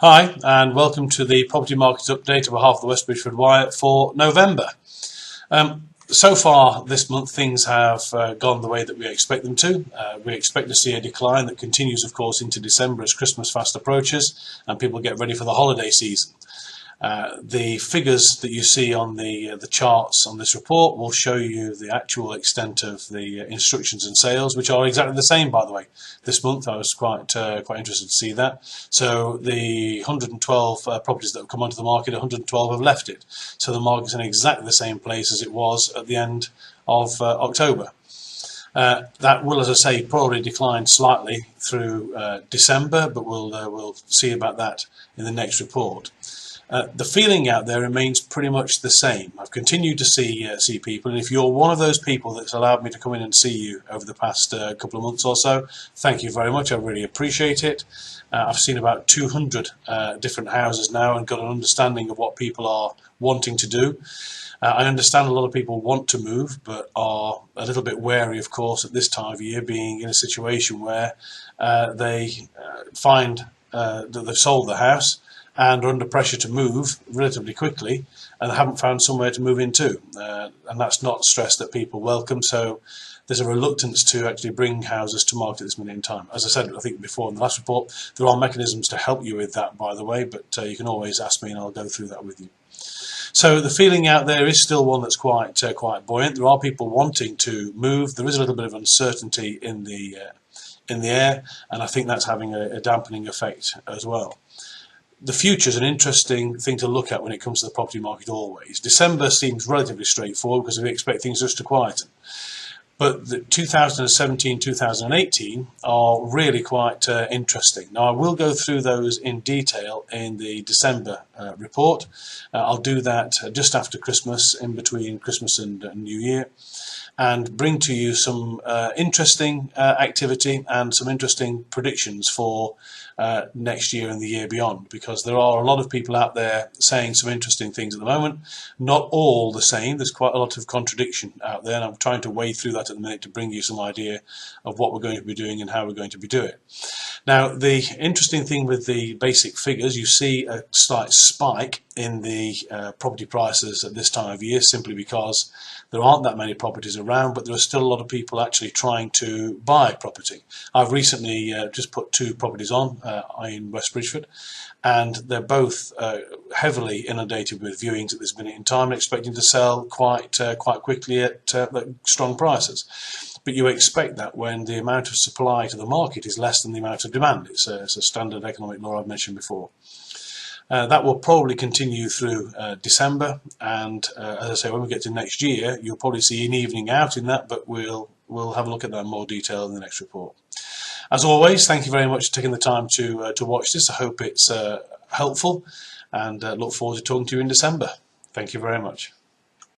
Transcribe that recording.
Hi, and welcome to the property market update on behalf of the West Bridgford Wire for November. So far this month things have gone the way that we expect them to. We expect to see a decline that continues, of course, into December as Christmas fast approaches and people get ready for the holiday season. The figures that you see on the charts on this report will show you the actual extent of the instructions and sales, which are exactly the same, by the way. This month I was quite interested to see that. So the 112 properties that have come onto the market, 112 have left it. So the market's in exactly the same place as it was at the end of October. That will, as I say, probably decline slightly through December, but we'll see about that in the next report. The feeling out there remains pretty much the same. I've continued to see people, and if you're one of those people that's allowed me to come in and see you over the past couple of months or so, thank you very much. I really appreciate it. I've seen about 200 different houses now and got an understanding of what people are wanting to do. I understand a lot of people want to move, but are a little bit wary, of course, at this time of year, being in a situation where they find that they've sold the house and are under pressure to move relatively quickly and haven't found somewhere to move into. And that's not stress that people welcome, so there's a reluctance to actually bring houses to market at this minute in time. As I said, I think before in the last report, there are mechanisms to help you with that, by the way, but you can always ask me and I'll go through that with you. So the feeling out there is still one that's quite buoyant. There are people wanting to move. There is a little bit of uncertainty in the air, and I think that's having a dampening effect as well. The future is an interesting thing to look at when it comes to the property market always. December seems relatively straightforward because we expect things just to quieten. But the 2017-2018 are really quite interesting. Now I will go through those in detail in the December report. I'll do that just after Christmas, in between Christmas and New Year, and bring to you some interesting activity and some interesting predictions for next year and the year beyond, because there are a lot of people out there saying some interesting things at the moment. Not all the same. There's quite a lot of contradiction out there, and I'm trying to wade through that at the minute to bring you some idea of what we're going to be doing and how we're going to be doing it. Now, the interesting thing with the basic figures, you see a slight spike in the property prices at this time of year, simply because there aren't that many properties around, but there are still a lot of people actually trying to buy property. I've recently just put 2 properties on in West Bridgford, and they're both heavily inundated with viewings at this minute in time, and expecting to sell quite quickly at strong prices. But you expect that when the amount of supply to the market is less than the amount of demand. It's a standard economic law I've mentioned before. That will probably continue through December, and as I say, when we get to next year, you'll probably see an evening out in that, but we'll have a look at that in more detail in the next report. As always, thank you very much for taking the time to watch this. I hope it's helpful, and look forward to talking to you in December. Thank you very much.